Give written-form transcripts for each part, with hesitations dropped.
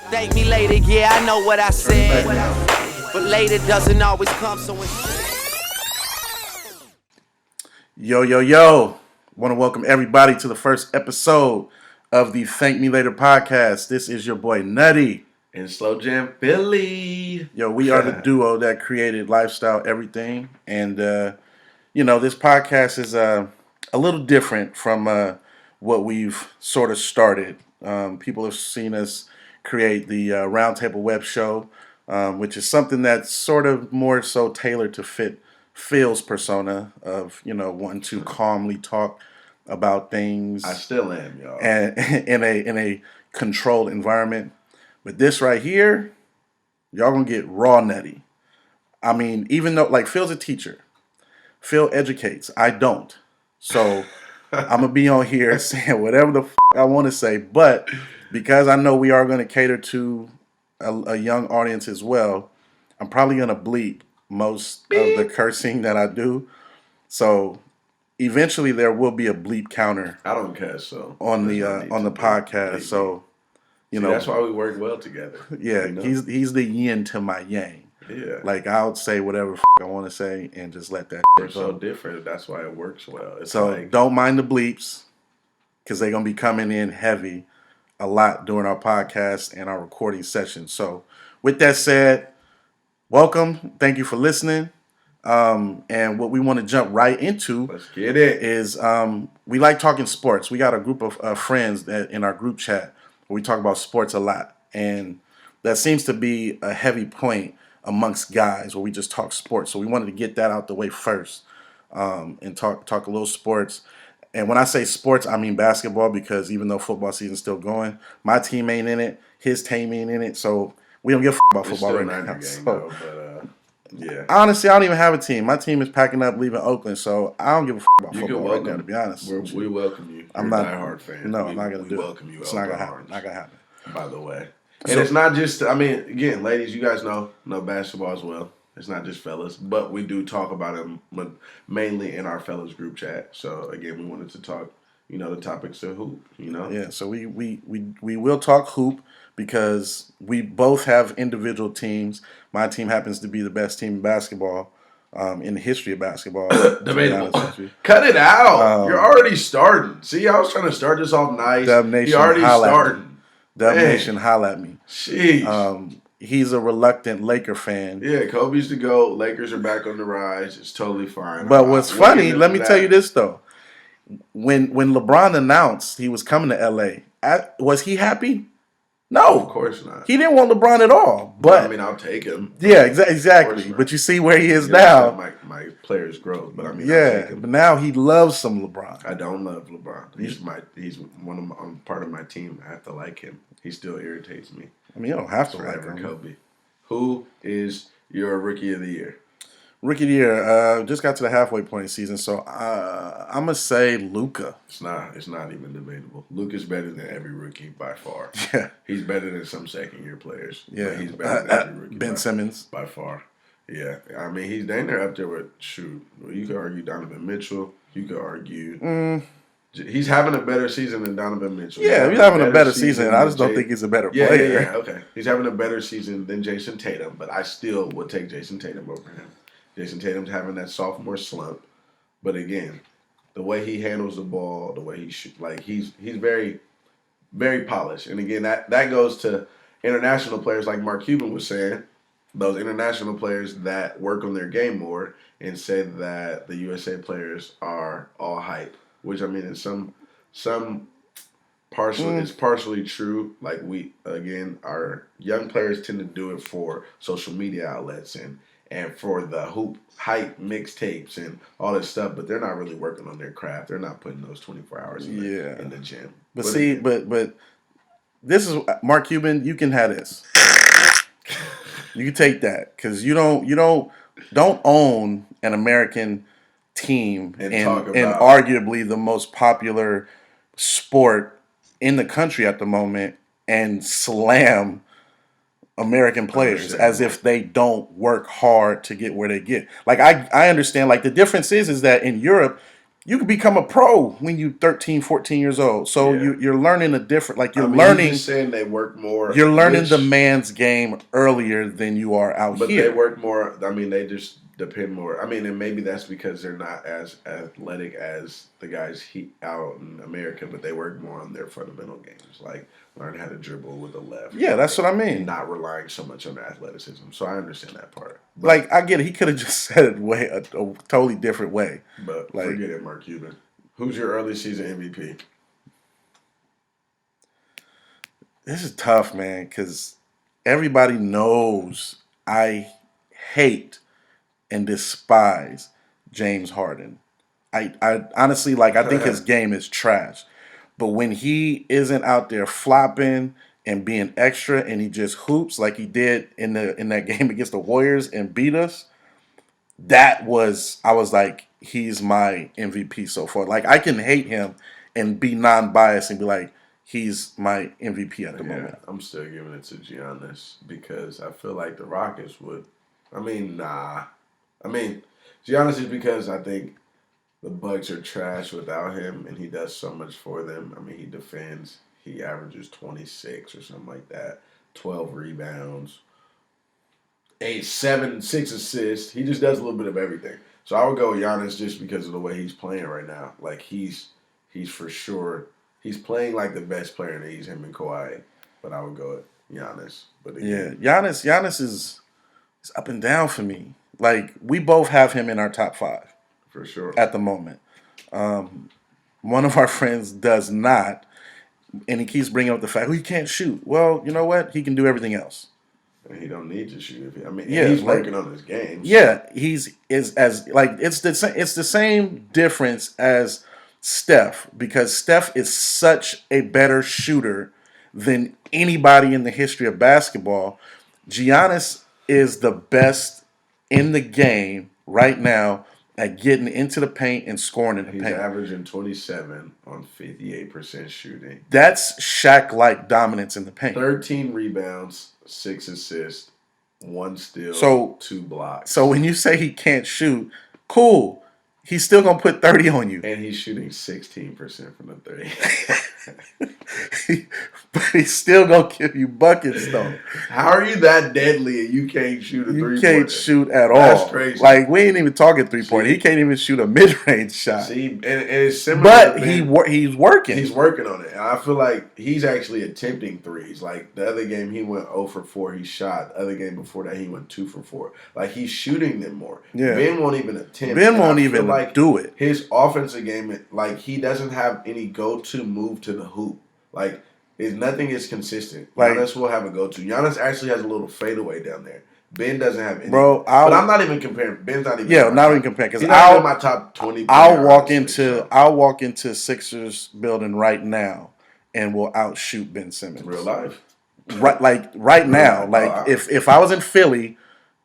Thank me later, yeah, I know what I said. But later doesn't always come, so Yo. Want to welcome everybody to the first episode of the Thank Me Later podcast. This is your boy Nutty. And Slow Jam Philly. Yo, we are the duo that created Lifestyle Everything. And, this podcast is a little different from what we've sort of started. People have seen us create the Roundtable Web Show, which is something that's sort of more so tailored to fit Phil's persona of, wanting to calmly talk about things. I still am, y'all. And in a controlled environment. But this right here, y'all gonna get raw nutty. I mean, even though like Phil's a teacher, Phil educates. I don't. So I'm gonna be on here saying whatever the I want to say. But because I know we are gonna cater to a young audience as well, I'm probably gonna bleep most of the cursing that I do. So eventually there will be a bleep counter. I don't care so on the podcast. So that's why we work well together. Yeah, he's the yin to my yang. Yeah, like I would say whatever I want to say and just let that. We're so different. That's why it works well. Don't mind the bleeps because they're gonna be coming in heavy a lot during our podcast and our recording session. So with that said, welcome. Thank you for listening. And what we want to jump right into, let's get it, is we like talking sports. We got a group of friends that in our group chat where we talk about sports a lot, and that seems to be a heavy point amongst guys where we just talk sports. So we wanted to get that out the way first, and talk a little sports. And when I say sports, I mean basketball, because even though football season's still going, my team ain't in it, his team ain't in it, so we don't give a about football right now. Game, though, but, yeah. Honestly, I don't even have a team. My team is packing up, leaving Oakland, so I don't give a about football right now, to be honest. We welcome you. I'm not a diehard fan. No, I'm not gonna do it. Welcome you. It's not gonna happen. Not gonna happen. By the way, and it's not just. I mean, again, ladies, you guys know basketball as well. It's not just fellas, but we do talk about it mainly in our fellas group chat. So again, we wanted to talk, the topics of hoop. Yeah. So we will talk hoop, because we both have individual teams. My team happens to be the best team in basketball, in the history of basketball. Debatable. Cut it out. You're already starting. See, I was trying to start this off nice. Dub Nation, you already starting. Dub Nation, holla at me. Jeez. He's a reluctant Laker fan. Yeah, Kobe's to go. Lakers are back on the rise. It's totally fine. But what's funny, let me tell you this though. When LeBron announced he was coming to LA, was he happy? No, of course not. He didn't want LeBron at all. But I mean, I'll take him. Yeah, exactly. But you see where he is now. My players grow, but I mean, yeah. But now he loves some LeBron. I don't love LeBron. He's one of I'm part of my team. I have to like him. He still irritates me. I mean, you don't have to like him. Kobe. Who is your rookie of the year? Rookie of the year, just got to the halfway point of the season, so I'm gonna say Luka. It's not even debatable. Luka's better than every rookie by far. Yeah, he's better than some second year players. Yeah, he's better than every rookie. Ben Simmons by far. Yeah, I mean he's down there up there with you could argue Donovan Mitchell. You could argue. He's having a better season than Donovan Mitchell. Yeah, he's having a better season. I just don't think he's a better player. Yeah, okay. He's having a better season than Jason Tatum, but I still would take Jason Tatum over him. Jason Tatum's having that sophomore slump, but again, the way he handles the ball, the way he he's very, very polished. And again, that goes to international players like Mark Cuban was saying, those international players that work on their game more, and said that the USA players are all hype, which I mean, in some it's partially true. Like our young players tend to do it for social media outlets and for the hoop hype mixtapes and all this stuff, but they're not really working on their craft. They're not putting those 24 hours in the gym. But this is Mark Cuban. You can have this. You can take that, because you don't own an American team and arguably the most popular sport in the country at the moment and slam American players as if they don't work hard to get where they get. Like I understand, like the difference is that in Europe you can become a pro when you're 13, 14 years old. So Yeah. you're learning a different, like I mean, learning. you're just saying they work more. You're learning the which- man's game earlier than you are out But here. they work more. I mean, they just depend more. I mean, and maybe that's because they're not as athletic as the guys out in America, but they work more on their fundamental games, like learn how to dribble with the left. Yeah, that's what I mean. And not relying so much on their athleticism. So I understand that part. But, Like, I get it. He could have just said it a totally different way. But like, forget it, Mark Cuban. Who's your early season MVP? This is tough, man, because everybody knows I hate and despise James Harden. I honestly, like, I think his game is trash. But when he isn't out there flopping and being extra and he just hoops like he did in that game against the Warriors and beat us, I was like, he's my MVP so far. Like, I can hate him and be non-biased and be like, he's my MVP at the moment. I'm still giving it to Giannis because I feel like the Rockets would. I mean, nah. I mean, Giannis is because I think the Bucks are trash without him, and he does so much for them. I mean, he defends. He averages 26 or something like that, 12 rebounds, 6 assists. He just does a little bit of everything. So I would go with Giannis just because of the way he's playing right now. Like he's for sure he's playing like the best player in the East, him and Kawhi. But I would go with Giannis. But again, Giannis is up and down for me. Like, we both have him in our top 5 for sure at the moment. One of our friends does not, and he keeps bringing up the fact he can't shoot. Well, you know what? He can do everything else. And he don't need to shoot. Yeah, he's working on his game. So. Yeah, it's the same difference as Steph, because Steph is such a better shooter than anybody in the history of basketball. Giannis is the best in the game right now at getting into the paint and scoring in the paint. He's averaging 27 on 58% shooting. That's Shaq-like dominance in the paint. 13 rebounds, 6 assists, 1 steal, 2 blocks. So when you say he can't shoot, cool. He's still going to put 30 on you. And he's shooting 16% from the 30. But he's still going to give you buckets, though. How are you that deadly and you can't shoot a three-pointer? You can't shoot at all. That's crazy. Like, we ain't even talking three-pointer. He can't even shoot a mid-range shot. See, and it's similar. But he's working. He's working on it. And I feel like he's actually attempting threes. Like, the other game, he went 0 for 4. He shot. The other game before that, he went 2 for 4. Like, he's shooting them more. Yeah. Ben won't even attempt. Ben won't even do it. His offensive game, like, he doesn't have any go-to move to the hoop. Like, nothing is consistent. Like, Giannis will have a go-to. Giannis actually has a little fadeaway down there. Ben doesn't have any. Bro, but I'm not even comparing. Ben's not even. Yeah, not even comparing. Because he's not even my top 20. I'll walk into Sixers building right now and will outshoot Ben Simmons. Real life. Right now. Like, if I was in Philly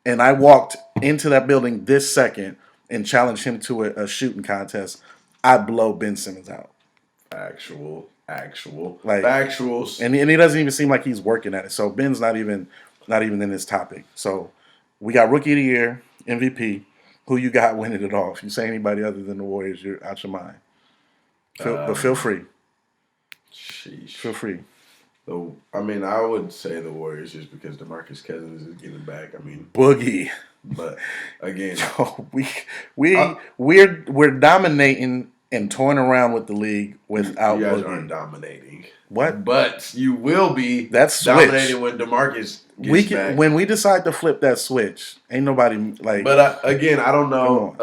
and I walked into that building this second and challenged him to a shooting contest, I'd blow Ben Simmons out. Actuals. And he doesn't even seem like he's working at it. So Ben's not even in this topic. So we got Rookie of the Year, MVP. Who you got winning it all? If you say anybody other than the Warriors, you're out your mind. But feel free. Sheesh. Feel free. I would say the Warriors just because DeMarcus Cousins is getting back. Boogie. But again, we're dominating and toying around with the league without you guys Boogie. aren't dominating. What? But you will be. That's dominating when DeMarcus gets back. When we decide to flip that switch, ain't nobody like. But again, I don't know.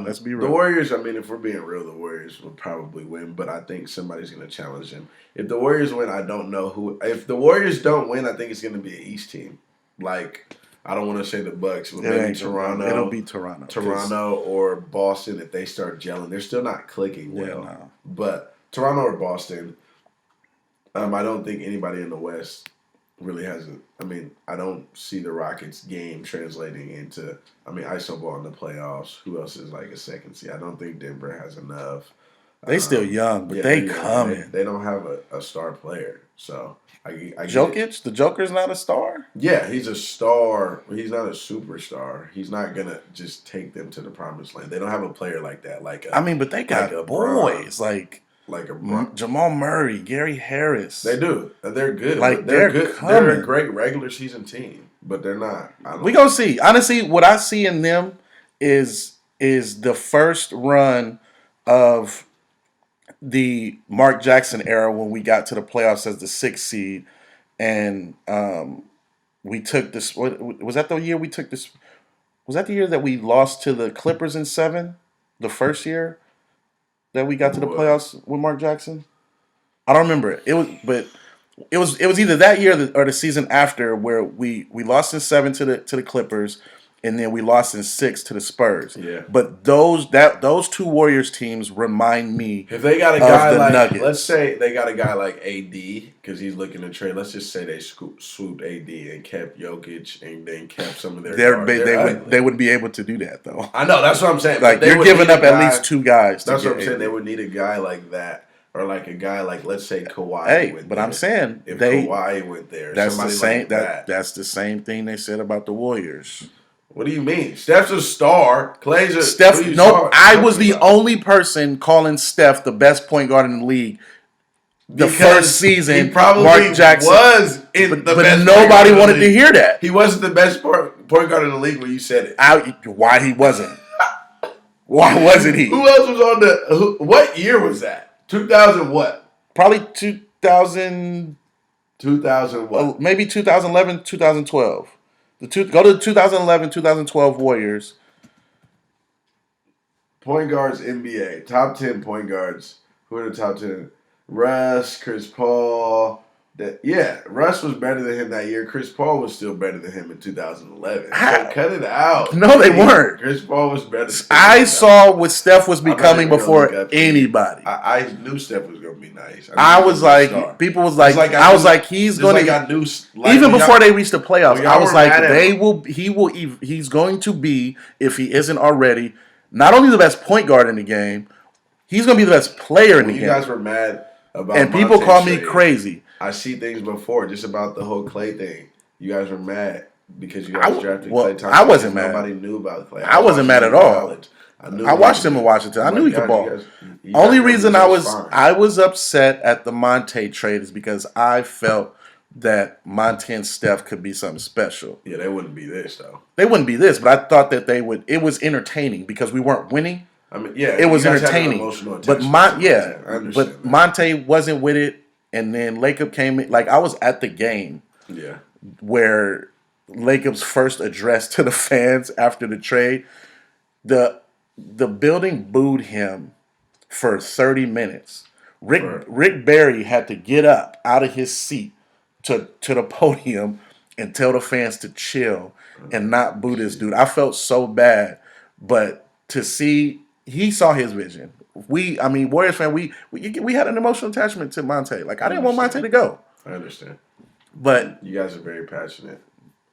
Let's be real. The Warriors. If we're being real, the Warriors will probably win. But I think somebody's going to challenge them. If the Warriors win, I don't know who. If the Warriors don't win, I think it's going to be an East team. Like, I don't want to say the Bucks, but maybe Toronto. It'll be Toronto. Toronto or Boston if they start gelling. They're still not clicking well. Yeah, no. But Toronto or Boston. I don't think anybody in the West really has I don't see the Rockets game translating into, ISO ball in the playoffs. Who else is like a second seed? I don't think Denver has enough. They still young, but they coming. They don't have a star player. So I get it. Jokic, the Joker's not a star. Yeah, he's a star. He's not a superstar. He's not gonna just take them to the promised land. They don't have a player like that. But they got like a boys like a Bron. Jamal Murray, Gary Harris. They do. They're good. They're good. coming. They're a great regular season team, but they're not. We gonna see. Honestly, what I see in them is the first run of the Mark Jackson era when we got to the playoffs as the 6th seed, and we took this. What was that the year we took this? Was that the year that we lost to the Clippers in 7? The first year that we got to the playoffs with Mark Jackson. I don't remember it. It was either that year or the season after where we lost in 7 to the Clippers, and then we lost in 6 to the Spurs. Yeah. But those two Warriors teams remind me if they got a guy like Nuggets. Let's say they got a guy like AD because he's looking to trade. Let's just say they swooped AD and kept Jokic and then kept some of their guards. They wouldn't be able to do that though. I know, that's what I'm saying. Like you're giving up at least 2 guys. That's what I'm saying. They would need a guy like that. Or like a guy like, let's say Kawhi. I'm saying if Kawhi went there, that's the same. Like that. That's the same thing they said about the Warriors. What do you mean? Steph's a star. Clay's a Steph. No, I was the only person calling Steph the best point guard in the league. The first season, he probably Mark Jackson was in the but best. Nobody wanted to hear that. He wasn't the best point guard in the league when you said it. Why he wasn't? Why wasn't he? Who else was on the? What year was that? 2000 what? Probably 2000. 2000 what? Maybe 2011, 2012. Go to the 2011, 2012 Warriors. Point guards NBA. Top 10 point guards. Who are the top 10? Russ, Chris Paul. Russ was better than him that year. Chris Paul was still better than him in 2011. So cut it out. No, they weren't. Chris Paul was better. I saw what Steph was becoming before anybody. I knew Steph was going to be nice. I was like, people was like, I was like, he's going to. Even before they reached the playoffs, I was like, he's going to be, if he isn't already, not only the best point guard in the game, he's going to be the best player in the game. You guys were mad about and people call me crazy. I see things before just about the whole Clay thing. You guys were mad because you guys drafted Clay Thompson. I wasn't mad. Nobody knew about Clay. I wasn't mad at all. I watched him in Washington. I knew he could ball. Only reason I was upset at the Monte trade is because I felt that Monte and Steph could be something special. Yeah, they wouldn't be this though. They wouldn't be this, but I thought that they would. It was entertaining because we weren't winning. I mean, yeah, it was entertaining. But Monte wasn't with it. And then Lacob came in. Like, I was at the game where Lacob's first address to the fans after the trade. The building booed him for 30 minutes. Rick Barry had to get up out of his seat to the podium and tell the fans to chill and not boo this dude. I felt so bad. But to see, he saw his vision. Warriors fan, we had an emotional attachment to Monte. Like, I didn't want Monte to go. I understand. But you guys are very passionate.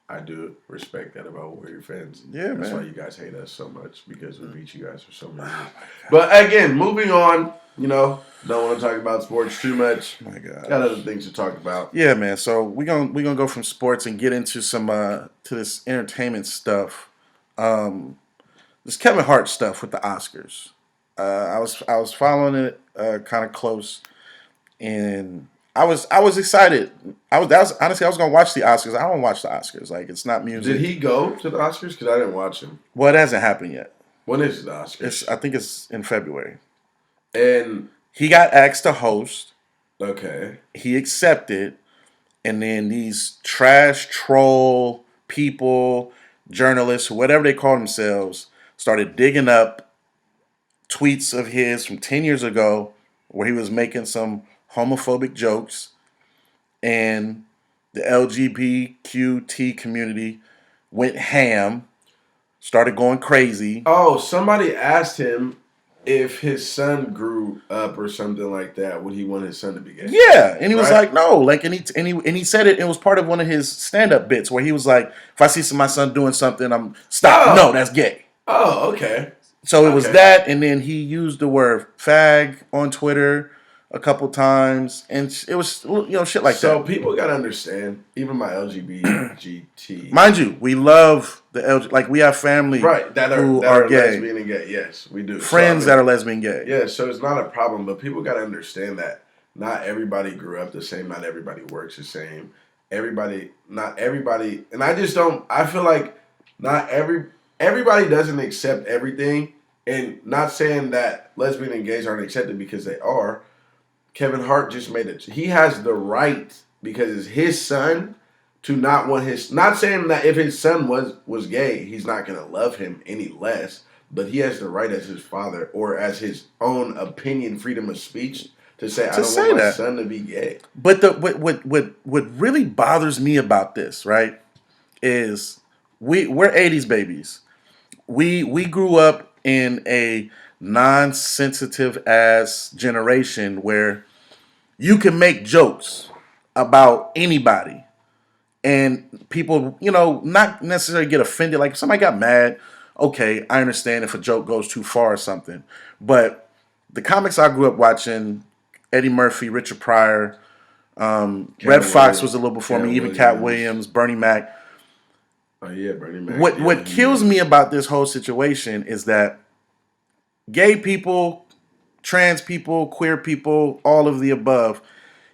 I do respect that about Warrior fans. Yeah, That's man. why you guys hate us so much, because we beat you guys for so many years. But again, moving on, don't want to talk about sports too much. Oh my God. Got other things to talk about. Yeah, man. So we're gonna go from sports and get into some to this entertainment stuff. This Kevin Hart stuff with the Oscars. I was following it kind of close, and I was excited. I was gonna watch the Oscars. I don't watch the Oscars. Like, it's not music. Did he go to the Oscars? Because I didn't watch him. Well, it hasn't happened yet. When is the Oscars? I think it's in February. And he got asked to host. Okay. He accepted, and then these trash troll people, journalists, whatever they call themselves, started digging up tweets of his from 10 years ago where he was making some homophobic jokes, and the LGBTQT community went ham, started going crazy. Oh, somebody asked him if his son grew up or something like that, would he want his son to be gay? Yeah, and he was like, no, like, and he said it. It was part of one of his stand-up bits where he was like, if I see my son doing something, I'm stop. No, that's gay. Oh, okay. So it was that, and then he used the word fag on Twitter. a couple times, and it was shit like So that. people gotta understand, even my LGBT, Mind you, we love the LG. Like we have family right, who are gay, lesbian and gay. Yes, we do. So I friends mean, that are lesbian gay. yeah, so it's not a problem, but people gotta understand that not everybody grew up the same, not everybody works the same. Not everybody, and I just don't. I feel like not everybody doesn't accept everything, and not saying that lesbian and gays aren't accepted because they are. Kevin Hart just made it. He has the right because it's his son to not want his. Not saying that if his son was gay, he's not gonna love him any less. But he has the right as his father or as his own opinion, freedom of speech, to say I don't want my son to be gay. But what really bothers me about this, right, is we're '80s babies. We grew up in a non-sensitive ass generation where you can make jokes about anybody and people, not necessarily get offended. Like if somebody got mad, okay, I understand if a joke goes too far or something. But the comics I grew up watching, Eddie Murphy, Richard Pryor, Red Fox was a little before me, even Cat Williams, Bernie Mac. Oh yeah, Bernie Mac. What kills me about this whole situation is that gay people, trans people, queer people, all of the above,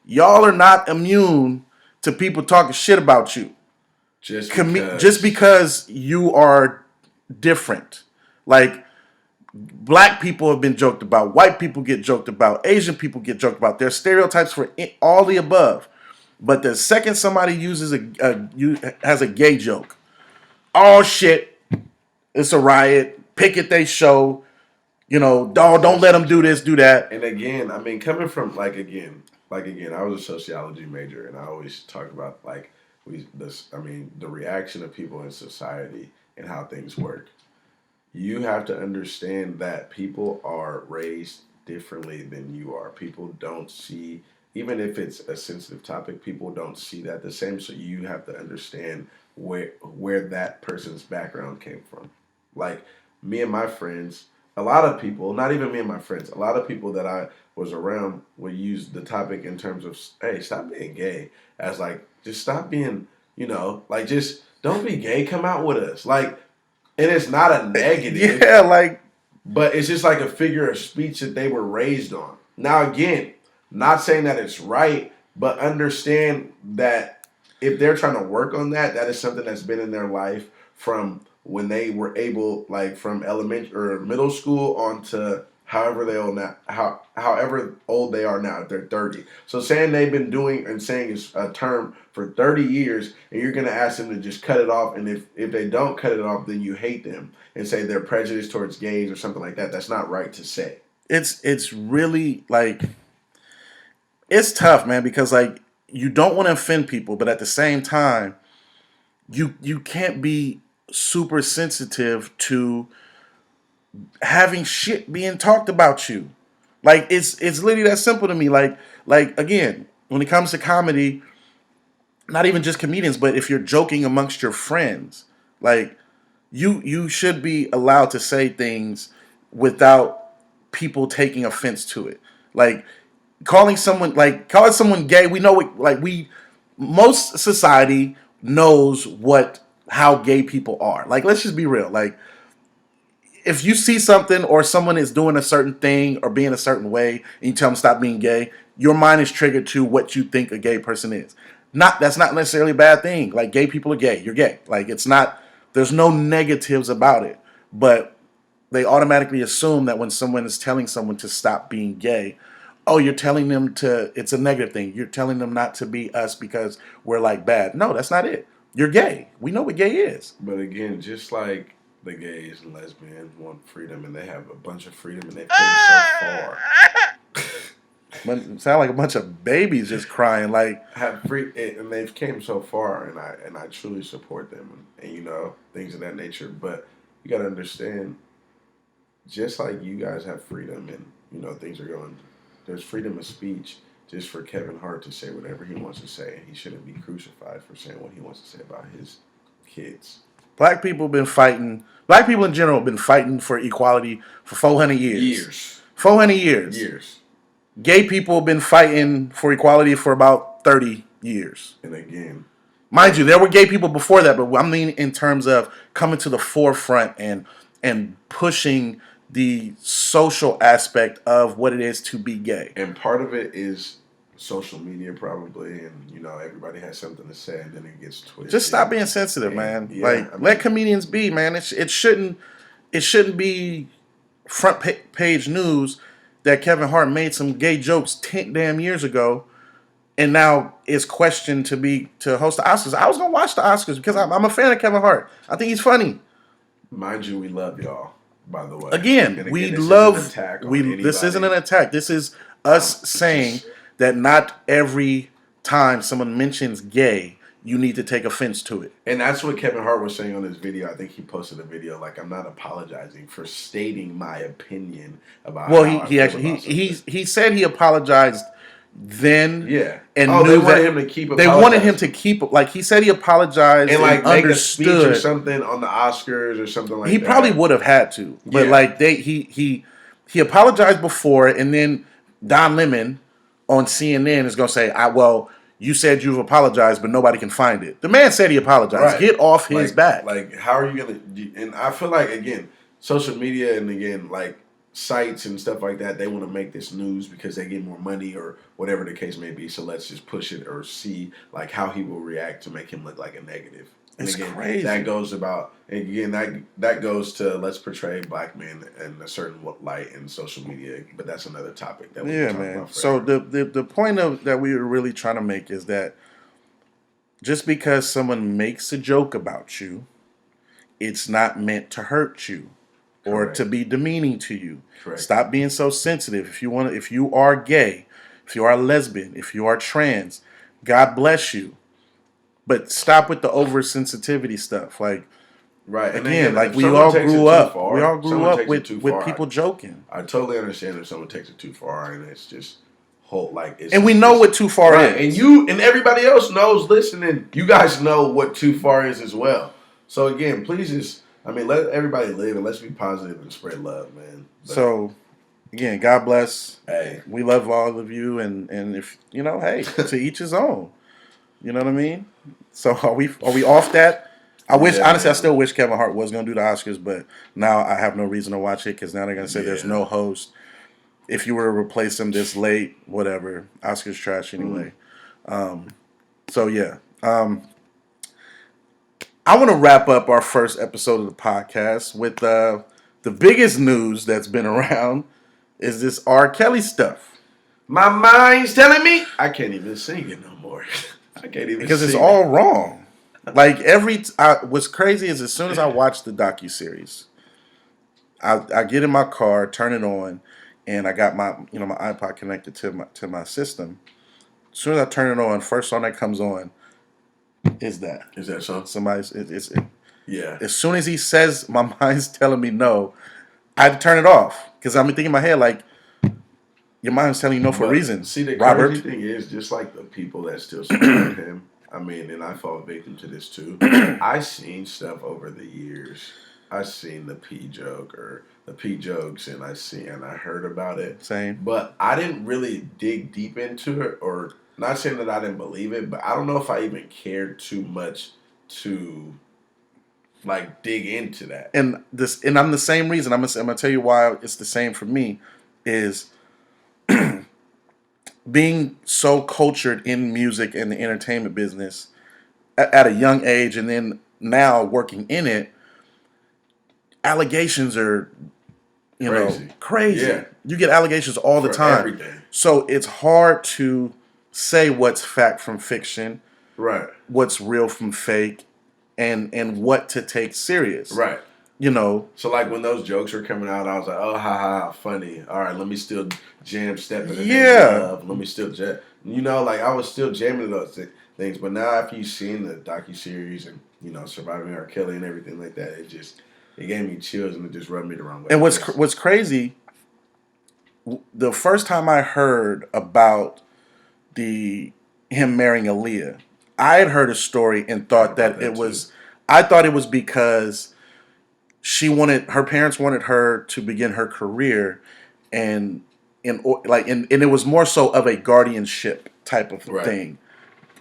y'all are not immune to people talking shit about you. Just because you are different. Like black people have been joked about, white people get joked about, Asian people get joked about. There's stereotypes for all the above. But the second somebody uses has a gay joke, oh shit, it's a riot. Picket they show. Don't let them do this, do that. And again, I mean, coming from like again, I was a sociology major, and I always talk about the reaction of people in society and how things work. You have to understand that people are raised differently than you are. People don't see, even if it's a sensitive topic, people don't see that the same. So you have to understand where that person's background came from. Like me and my friends, a lot of people, not even me and my friends, a lot of people that I was around would use the topic in terms of, hey, stop being gay, as like, just stop being, like just don't be gay, come out with us. Like, and it's not a negative. Yeah, like. But it's just like a figure of speech that they were raised on. Now, again, not saying that it's right, but understand that if they're trying to work on that, that is something that's been in their life from when they were able, like from elementary or middle school on to however old they are now, if they're 30. So saying they've been doing and saying is a term for 30 years, and you're going to ask them to just cut it off, and if they don't cut it off, then you hate them and say they're prejudiced towards gays or something like that. That's not right to say. It's really like, it's tough, man, because like you don't want to offend people, but at the same time, you can't be super sensitive to having shit being talked about you. Like it's literally that simple to me. Like again, when it comes to comedy, not even just comedians, but if you're joking amongst your friends, like you should be allowed to say things without people taking offense to it. Like calling someone gay, we know it, most society knows how gay people are. Like let's just be real. Like if you see something or someone is doing a certain thing or being a certain way and you tell them stop being gay, your mind is triggered to what you think a gay person is. That's not necessarily a bad thing. Like gay people are gay. You're gay. Like it's not, there's no negatives about it. But they automatically assume that when someone is telling someone to stop being gay, oh, you're telling them it's a negative thing. You're telling them not to be us because we're like bad. No, that's not it. You're gay. We know what gay is. But again, just like the gays and lesbians want freedom, and they have a bunch of freedom, and they've come so far. It sound like a bunch of babies just crying. Like have free, and they've came so far, and I truly support them, and things of that nature. But you got to understand, just like you guys have freedom, and things are going. There's freedom of speech. Just for Kevin Hart to say whatever he wants to say, he shouldn't be crucified for saying what he wants to say about his kids. Black people in general have been fighting for equality for 400 years. 400 years. Gay people have been fighting for equality for about 30 years. And again, Mind you, there were gay people before that, but I mean in terms of coming to the forefront and pushing the social aspect of what it is to be gay. and part of it is social media probably, and everybody has something to say, and then it gets twisted. Just stop being sensitive, man. Yeah, like let comedians be, man. It shouldn't be front page news that Kevin Hart made some gay jokes 10 damn years ago, and now is questioned to host the Oscars. I was gonna watch the Oscars because I'm a fan of Kevin Hart. I think he's funny. Mind you, we love y'all. By the way, Again, we this love isn't an attack on this isn't an anybody. attack. This is us saying that not every time someone mentions gay, you need to take offense to it. And that's what Kevin Hart was saying on his video. I think he posted a video like, I'm not apologizing for stating my opinion about. Well, how he I actually feel about something. he said he apologized then. Yeah. And they knew wanted that him to keep. they wanted him to keep, like he said, he apologized and like make understood. a speech or something on the Oscars or something like He that. probably would have had to, but Yeah. like he apologized before, and then Don Lemon on CNN is gonna say, well, you said you've apologized, but nobody can find it. The man said he apologized. Right. Get off his back. Like, how are you gonna? And I feel like again, social media and again like sites and stuff like that, they want to make this news because they get more money or whatever the case may be. So let's just push it or see like how he will react to make him look like a negative. And It's again, crazy. that goes about again that goes to let's portray black men in a certain light in social media, but that's another topic that we can talk Man. about So forever. the point of that we were really trying to make is that just because someone makes a joke about you, it's not meant to hurt you or Correct. to be demeaning to you. Correct. Stop being so sensitive. If you are gay, if you are a lesbian, if you are trans, God bless you. But stop with the oversensitivity stuff. Like Right. And again, like if we someone all takes it grew too up. far- We all grew someone up takes it with too far, people joking. I totally understand if someone takes it too far and it's just whole like it's And we know what too far right. is. And you and everybody else knows listening, you guys know what too far is as well. So again, please just let everybody live and let's be positive and spread love, man. But, So again, God bless. hey. We love all of you, and if hey, to each his own. You know what I mean? So are we off that? I wish honestly, I still wish Kevin Hart was gonna do the Oscars, but now I have no reason to watch it because now they're gonna say there's no host. If you were to replace him this late, whatever, Oscars trash anyway. So yeah, I want to wrap up our first episode of the podcast with the biggest news that's been around is this R. Kelly stuff. My mind's telling me I can't even sing it no more. I can't even Because it's sing all it. wrong. Like what's crazy is as soon as I watch the docuseries, I get in my car, turn it on, and I got my my iPod connected to my system. As soon as I turn it on, first song that comes on is that. Is that something? Somebody's Yeah. as soon as he says my mind's telling me no, I had to turn it off because I'm thinking in my head like your mind's telling you no for a reason. See, the Robert. crazy thing is, just like the people that still support him, and I fall victim to this too. I seen stuff over the years. I seen the P joke or the P jokes, and I heard about it. Same. But I didn't really dig deep into it, or not saying that I didn't believe it, but I don't know if I even cared too much to like dig into that. And I'm the same reason. I'm gonna tell you why it's the same for me is being so cultured in music and the entertainment business at a young age, and then now working in it. Allegations are, crazy. Yeah. You get allegations all the For time. everything. So it's hard to say what's fact from fiction, Right. what's real from fake, and what to take serious. Right. So like when those jokes were coming out, I was like, oh, ha, funny. All right, let me still jam step in the Yeah. love. Let me still jam. Like I was still jamming those things. But now after you've seen the docuseries and, Surviving R. Kelly and everything like that, it gave me chills and it just rubbed me the wrong way. And what's crazy, the first time I heard about him marrying Aaliyah, I had heard a story and thought that it was, I thought it was because her parents wanted her to begin her career, and and it was more so of a guardianship type of Right. thing.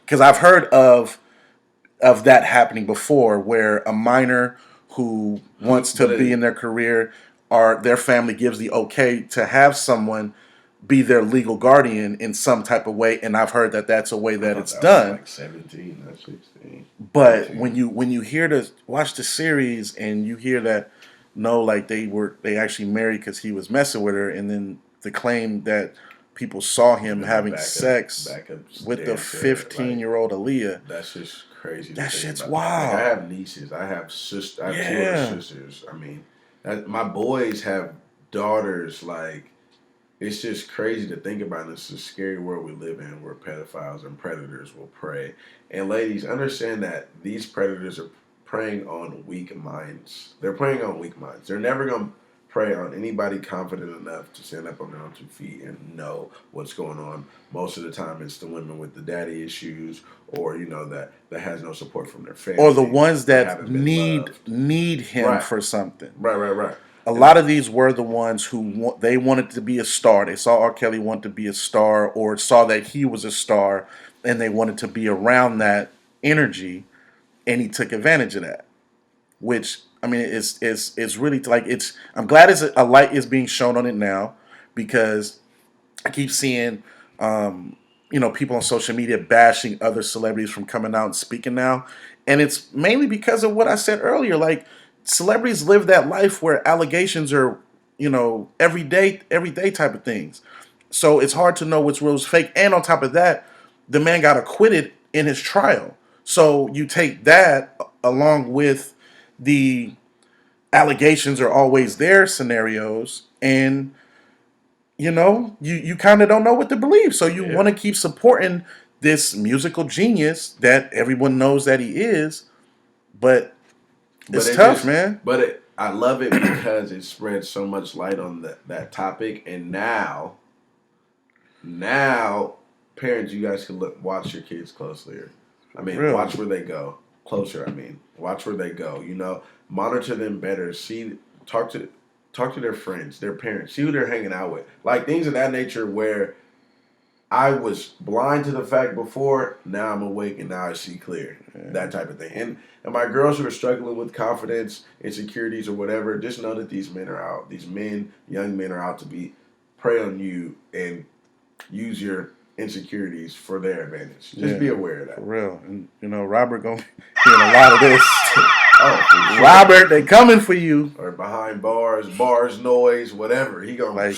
Because I've heard of that happening before, where a minor who wants to be in their career, or their family gives the okay to have someone be their legal guardian in some type of way, and I've heard that that's a way that it's that done. was like 17, not 16. But 18. when you hear watch the series and you hear that no, like they actually married because he was messing with her, and then the claim that people saw him having sex with the 15-year-old Aaliyah. That's just crazy. That shit's about. wild. Like, I have nieces. I have sisters. I have two other sisters. I mean, my boys have daughters. Like, it's just crazy to think about. It's a scary world we live in, where pedophiles and predators will prey. And ladies, understand that these predators are preying on weak minds. They're preying on weak minds. They're never gonna prey on anybody confident enough to stand up on their own 2 feet and know what's going on. Most of the time, it's the women with the daddy issues, or that has no support from their family, or the ones that need him right. for something. Right. A lot of these were the ones who they wanted to be a star. They saw R. Kelly want to be a star, or saw that he was a star, and they wanted to be around that energy, and he took advantage of that. Which, I mean, it's really like I'm glad a light is being shown on it now, because I keep seeing people on social media bashing other celebrities from coming out and speaking now, and it's mainly because of what I said earlier. Like, celebrities live that life where allegations are everyday type of things, so it's hard to know what's real, what's fake. And on top of that, the man got acquitted in his trial, so you take that along with the allegations are always there scenarios, and you kind of don't know what to believe, so you want to keep supporting this musical genius that everyone knows that he is, but it's tough, man. But I love it because it spreads so much light on that topic, and now parents, you guys can watch your kids closely. I mean, really? Watch where they go. Closer, I mean. Watch where they go. Monitor them better. Talk to their friends, their parents. See who they're hanging out with. Like, things of that nature, where I was blind to the fact before, now I'm awake and now I see clear. Yeah. That type of thing. And my girls who are struggling with confidence, insecurities, or whatever, just know that these men are out. These young men are out to prey on you and use your insecurities for their advantage. Just be aware of that. For real. And Robert gonna be hearing a lot of this. Sure. Robert, they coming for you. Or behind bars, noise, whatever. He gonna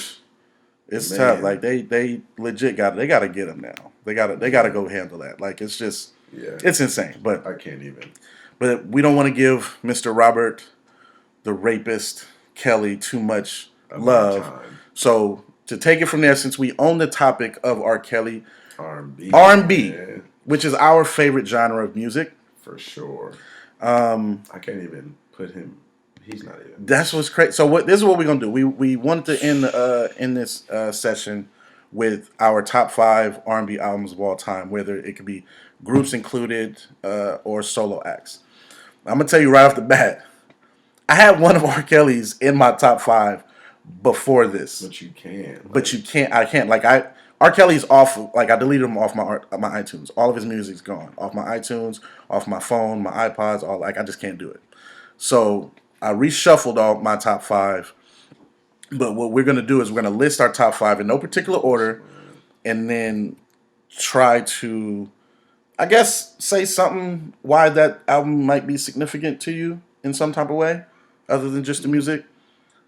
it's tough. Like, they legit they gotta get him now. They gotta go handle that. Like, it's just it's insane. But I can't even. But we don't want to give Mr. Robert, the rapist, Kelly, too much love. So to take it from there, since we own the topic of R. Kelly, R&B, which is our favorite genre of music, for sure. I can't even put him. He's not even. That's what's crazy. So this is what we're gonna do. We wanted to end this session with our top 5 R&B albums of all time, whether it could be groups included or solo acts. I'm gonna tell you right off the bat, I had one of R. Kelly's in my top 5 before this. But you can't. I can't. Like, R. Kelly's off. Like, I deleted him off my iTunes. All of his music's gone off my iTunes, off my phone, my iPods. All, like, I just can't do it. So I reshuffled all my top 5. But what we're gonna do is we're gonna list our top 5 in no particular order, and then try to, I guess, say something why that album might be significant to you in some type of way, other than just the music.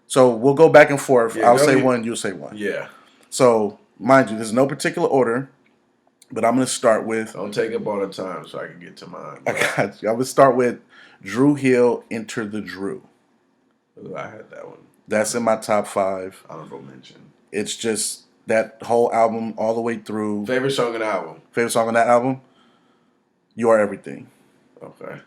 So we'll go back and forth. I'll say one, you'll say one. Yeah. So, mind you, there's no particular order, but I'm going to start with... Don't take up all the time so I can get to mine. I got you. I'm going to start with Dru Hill, Enter the Dru. Ooh, I had that one. That's in my top 5. Honorable mention. It's just that whole album all the way through. Favorite song on the album? Favorite song on that album? You Are Everything. Okay.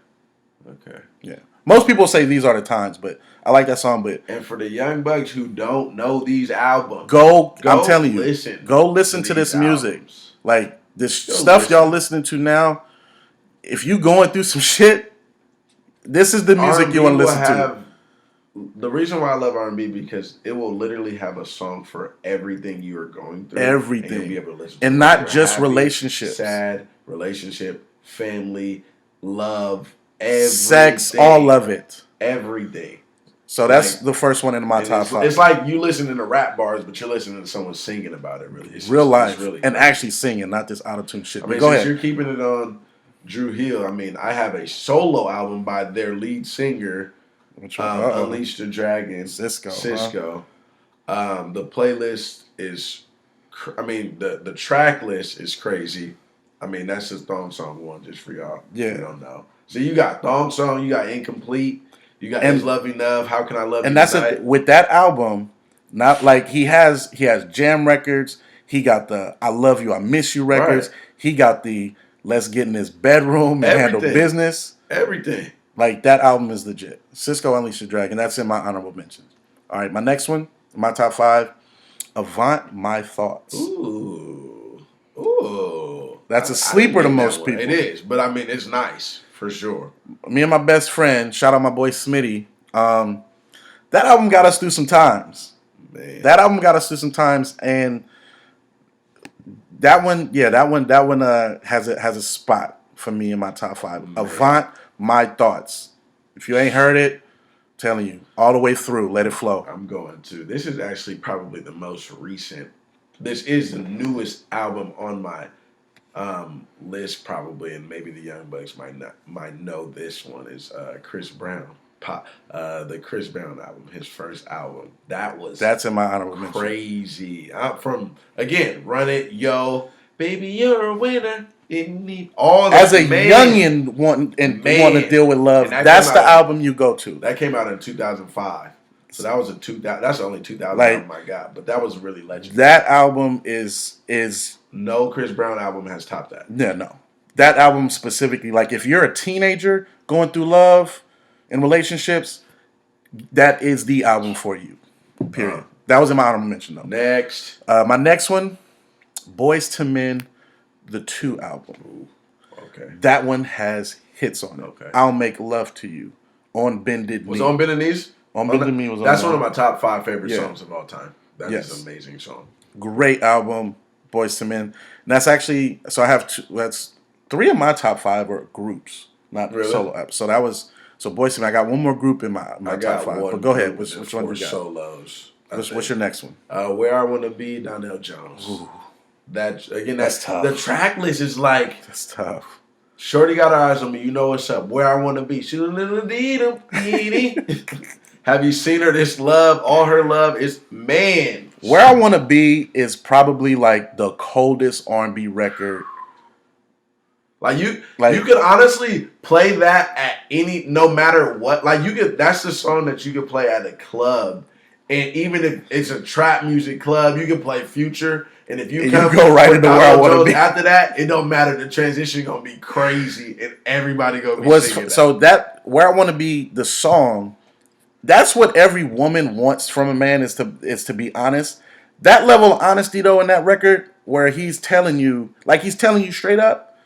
Yeah. Most people say These Are the Times, but I like that song. But and for the young bucks who don't know these albums, I'm telling you, go listen to this music. Like, this stuff y'all listening to now, if you going through some shit, this is the music you want to listen to. The reason why I love R&B because it will literally have a song for everything you are going through. Everything. And you'll be able to listen to and it. not You're just happy, relationships. sad, relationship, family, love, Sex, everything. all of it. Everything. So that's the first one in my top 5. It's like you listening to rap bars, but you're listening to someone singing about it. Really, it's real life, it's really and great. actually singing, not this auto-tune shit. I mean, go since ahead. you're keeping it on Drew Hill, I mean, I have a solo album by their lead singer, Unleash the Dragon, Cisco. The playlist is, the track list is crazy. I mean, that's just Thong Song 1, just for y'all. Yeah. You don't know. So you got Thong Song, you got Incomplete, you got Is Love Enough, How Can I Love You And that's Tonight? with that album, not like he has jam records. He got the I Love You, I Miss You records. Right. He got the Let's Get in This Bedroom and Handle Business. Everything. Like, that album is legit. Cisco Unleash the Dragon. That's in my honorable mentions. All right, my next one, my top 5, Avant My Thoughts. Ooh. That's a sleeper to most people. It is, but I mean, it's nice for sure. Me and my best friend, shout out my boy Smitty. That album got us through some times. Man. That album got us through some times, and that one has a spot for me in my top 5. Man. Avant My Thoughts. If you ain't heard it, I'm telling you, all the way through, let it flow. I'm going to. This is actually probably the most recent. This is the newest album on my list, probably, and maybe the Young Bucks might know this one is Chris Brown. The Chris Brown album, his first album. That's in my honorable mention. Crazy. I'm from again, Run It, Yo, Baby, You're a Winner. All that, as a youngin want to deal with love, that's the album you go to. That came out in 2005. So that was that's the only 2000 album I got, but that was really legendary. That album is no Chris Brown album has topped that. Yeah, no. That album specifically, like if you're a teenager going through love and relationships, that is the album for you. Period. That was in my honorable mention though. Next. My next one, Boyz II Men, the 2 album. Ooh, okay. That one has hits on it. Okay. I'll Make Love to You. On Bended Knee. Was On Bended Knees? On Bended Knee was on. That's one of my top 5 favorite songs of all time. That is an amazing song. Great album, Boyz II Men. And that's actually, so I have 2, that's 3 of my top 5 are groups, not solo apps. So that was, Boyz II Men. I got one more group in my top 5. But go ahead. Which one you got? Solos. What's your next one? Where I Wanna Be, Donnell Jones. Ooh. That's tough. The track list is like. That's tough. Shorty Got Her Eyes on Me, You Know What's Up, Where I Wanna Be. Have you seen her? This love, all her love is, man. Where I Wanna Be is probably like the coldest R&B record. Like you could honestly play that at no matter what. Like that's the song that you could play at a club. And even if it's a trap music club, you can play Future. And if you go right into Where I Wanna Be after that, it don't matter. The transition gonna be crazy, and everybody gonna be singing that. So that Where I Wanna Be, the song, that's what every woman wants from a man is to be honest. That level of honesty though in that record, where he's telling you straight up,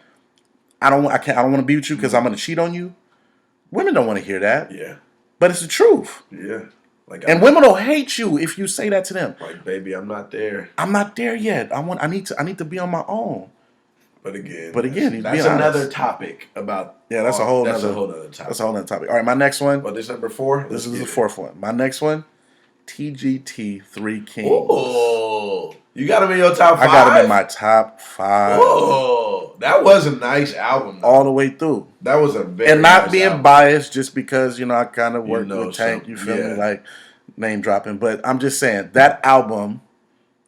I don't want to be with you because I'm gonna cheat on you. Women don't want to hear that. Yeah, but it's the truth. Yeah. And women will hate you if you say that to them. Like, baby, I'm not there. I'm not there yet. I need to be on my own. But again, that's another topic about. Yeah, that's a whole other topic. That's a whole other topic. All right, my next one. Well, this number 4. This is the 4th one. My next one, TGT 3 Kings. Oh, you got him in your top 5? I got him in my top 5. Oh, that was a nice album, though. All the way through. That was a very and not nice being album. Biased just because I kind of work with Tank. You feel me? Like name dropping, but I'm just saying that album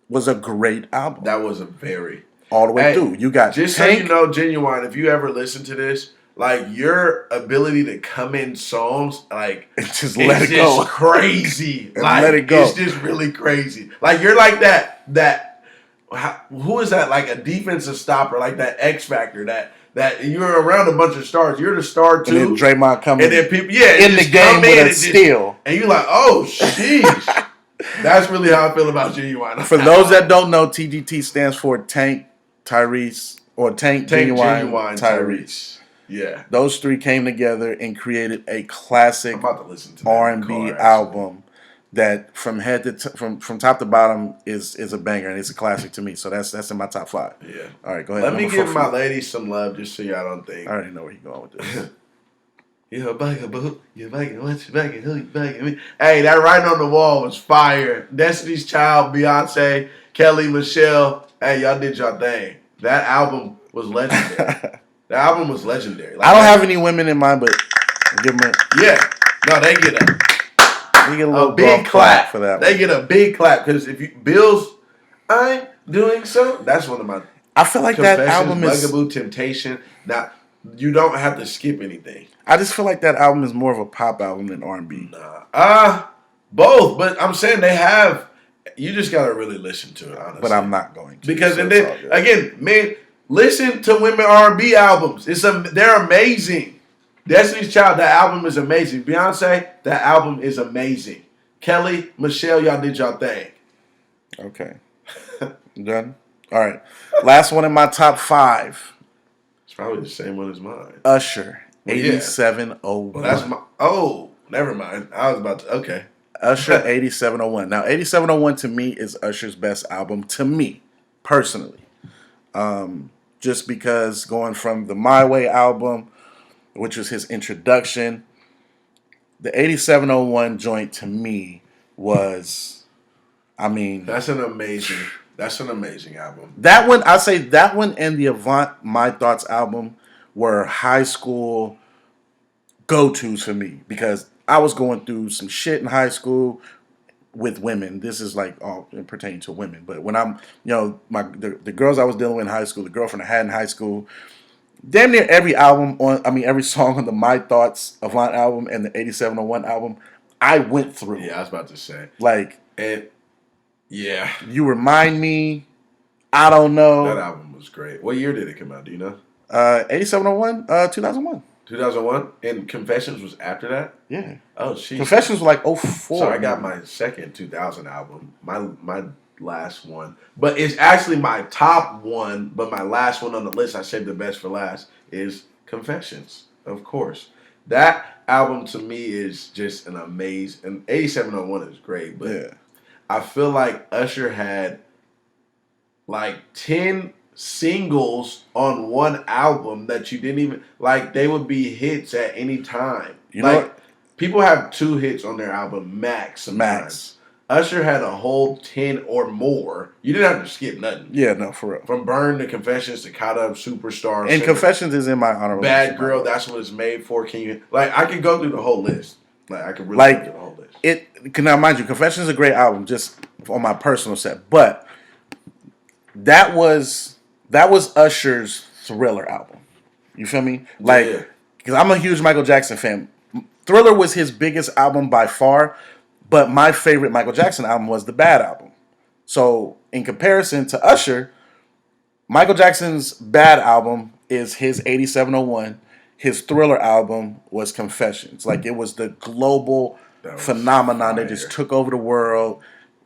was a great album. That was a very all the way through. You got just Tank. So you know, Genuine. If you ever listen to this, like your ability to come in songs, like just let it go, crazy. Like, let it go. It's just really crazy. Like you're like that. Who is that? Like a defensive stopper, like that X Factor. That you're around a bunch of stars. You're the star too. And then Draymond coming and then people, in the game with a steal, and you're like, oh, sheesh. That's really how I feel about Genuine. For those that don't know, TGT stands for Tank Tyrese or Tank Genuine Tyrese. Yeah. Those three came together and created a classic I'm about to listen to that in the R&B car, actually. album that from head to from top to bottom is a banger, and it's a classic to me. So that's in my top 5. Yeah. All right, go ahead. Let me Number give 4 for my you. ladies some love just so y'all don't think. I already know where you're going with this. You're bugaboo. You're bugging. What you bugging? Who you bugging? Me? Hey, that writing on the wall was fire. Destiny's Child, Beyonce, Kelly, Michelle. Hey, y'all did y'all thing. That album was legendary. That album was legendary. Like, I don't have any women in mind, but give them Yeah. No, they get a little big clap for that. They get a big clap because if you Bills, I'm doing so. That's one of my. I feel like that Confessions, album is. Bugaboo, Temptation. Now you don't have to skip anything. I just feel like that album is more of a pop album than R&B. Nah. Both, but I'm saying they have. You just gotta really listen to it, honestly. But I'm not going to because so and it's all then good. again, man, listen to women R&B albums. They're amazing. Destiny's Child, that album is amazing. Beyonce, that album is amazing. Kelly, Michelle, y'all did y'all thing. Okay. Done. All right. Last one in my top 5. It's probably the same one as mine. Usher. Well, yeah. 8701. Well, that's my. Oh, never mind. I was about to. Okay. Usher 8701. Now 8701 to me is Usher's best album to me personally. Just because going from the My Way album, which was his introduction, the 8701 joint to me was, I mean, That's an amazing album. that one, I say that one and the Avant My Thoughts album were high school go-tos for me because I was going through some shit in high school with women. This is like all pertaining to women. But when I'm, the girls I was dealing with in high school, the girlfriend I had in high school, damn near every every song on the My Thoughts Avant album and the 8701 album, I went through. Yeah, I was about to say. Like, yeah. You Remind Me, I Don't Know. That album was great. What year did it come out? Do you know? 8701, 2001. 2001? And Confessions was after that? Yeah. Oh, shit. Confessions was like 04. So I got my second 2000 album, my last one. But it's actually my top one, but my last one on the list, I saved the best for last, is Confessions, of course. That album to me is just an amazing, and 8701 is great, but Yeah. I feel like Usher had like 10 singles on one album that you didn't even like. They would be hits at any time. You know like what? people have 2 hits on their album max. Sometimes. Usher had a whole 10 or more. You didn't have to skip nothing. Yeah, no, for real. From Burn to Confessions to Caught Up, Superstar, And Confessions is in my honorable Bad mention. Girl. That's what it's made for. Can you like? I could go through the whole list. Like I could really Like, go through the whole list. Now, mind you, Confessions is a great album, just on my personal set. But that was Usher's Thriller album. You feel me? Like, Yeah. because I'm a huge Michael Jackson fan. Thriller was his biggest album by far, but my favorite Michael Jackson album was the Bad album. So, in comparison to Usher, Michael Jackson's Bad album is his 8701. His Thriller album was Confessions. Like, it was the global phenomenon that just took over the world.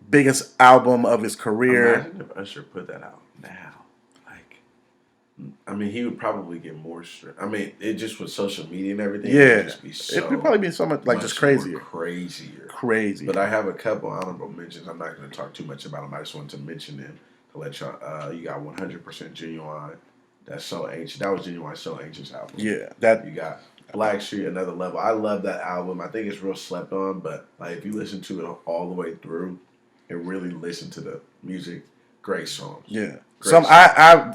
Biggest album of his career. Imagine if Usher put that out now. Like, I mean, he would probably get more. I mean, it just with social media and everything. Yeah, It would just be so it would probably be so much like just more crazier. crazy. But I have a couple honorable mentions. I'm not going to talk too much about them. I just wanted to mention them to let y'all. You got 100% Genuine. That's So Ancient. That was Genuine So Ancient's album. Yeah, that You got Black Street, Another Level. I love that album. I think it's real slept on, but like if you listen to it all the way through and really listen to the music, great songs. yeah. Great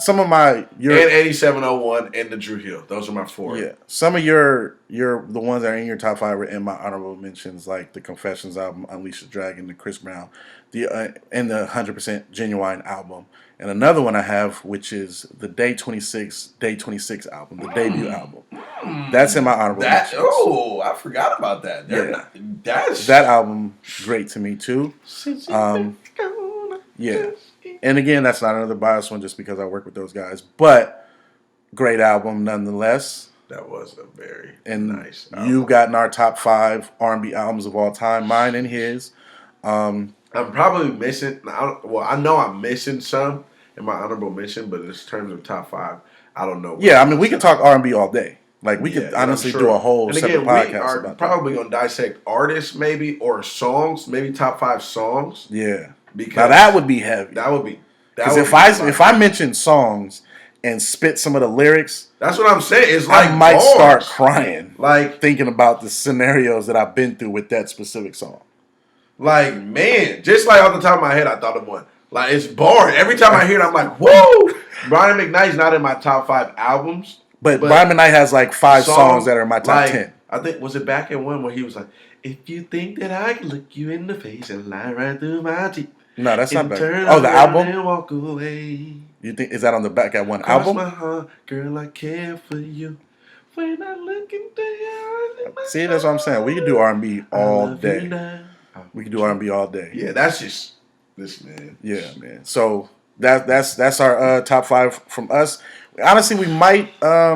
Some of my and 8701 and the Drew Hill. Those are my 4. yeah, some of your the ones that are in your top 5 were in my honorable mentions, like the Confessions album, Unleash the Dragon, the Chris Brown, and the 100% Genuine album, and another one I have, which is the Day 26 album, the debut album. That's in my honorable mentions. Oh, I forgot about that. That album great to me too. Yeah. And again, that's not another biased one just because I work with those guys. But great album nonetheless. That was a very And nice album. you got in our top 5 R&B albums of all time, mine and his. I'm probably missing. I know I'm missing some in my honorable mention, but in terms of top 5, I don't know. Yeah, I mean, we can talk R&B all day. Like we could and honestly I'm do a whole and separate again, podcast we are about probably gonna dissect artists maybe or songs, maybe top 5 songs. that. Yeah. Because Now that would be heavy. That would be Because if I mention songs and spit some of the lyrics, that's what I'm saying. It's like I might bars. start crying, like thinking about the scenarios that I've been through with that specific song. Like, man, just like off the top of my head, I thought of one. Like, it's boring. Every time I hear it, I'm like, whoa! Brian McKnight's not in my top 5 albums. But Brian McKnight has like 5 songs that are in my top 10. I think, was it back in one where he was like, if you think that I can look you in the face and lie right through my teeth. No, that's not bad. Turn Oh, the around album? and walk away. You think, is that on the back at one Cross album? my heart, girl, I care for you. When I look into your eyes, See, that's what I'm saying. We could do R&B all day. day. We could do R&B all day. Yeah, that's just this, man. Yeah, man. So that's our top 5 from us. Honestly, we might. I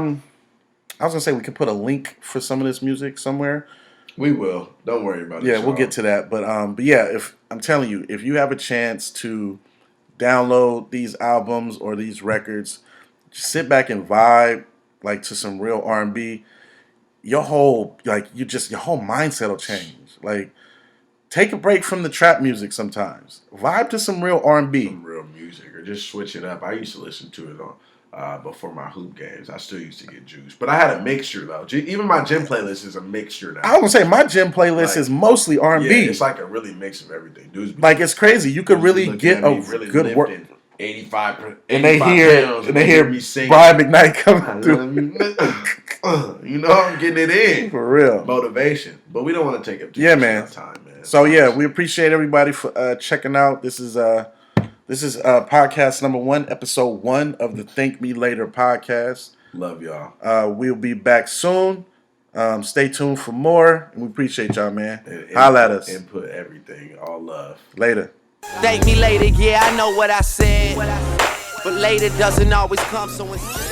was gonna say we could put a link for some of this music somewhere. We will. Don't worry about it. Yeah, we'll get to that. But yeah, if I'm telling you, if you have a chance to download these albums or these records, just sit back and vibe like to some real R&B. Your whole mindset will change. Like, take a break from the trap music sometimes. Vibe to some real R&B. Some real music, or just switch it up. I used to listen to it on before my hoop games. I still used to get juice, but I had a mixture though. Even my gym playlist is a mixture now. I was gonna say my gym playlist is mostly R&B. Yeah, it's like a really mix of everything. Dudes like it's crazy. You could really get a really good work. 85 And they hear me sing. Brian McKnight coming through. You know, I'm getting it in For real. motivation, but we don't want to take up too much time, man. So yeah, we appreciate everybody for checking out. This is podcast number 1, episode 1 of the Thank Me Later podcast. Love y'all. We'll be back soon. Stay tuned for more, and we appreciate y'all, man. And Holla at us. Input everything. All love. Later. Thank me later, yeah, I know what I said. But later doesn't always come, so instead.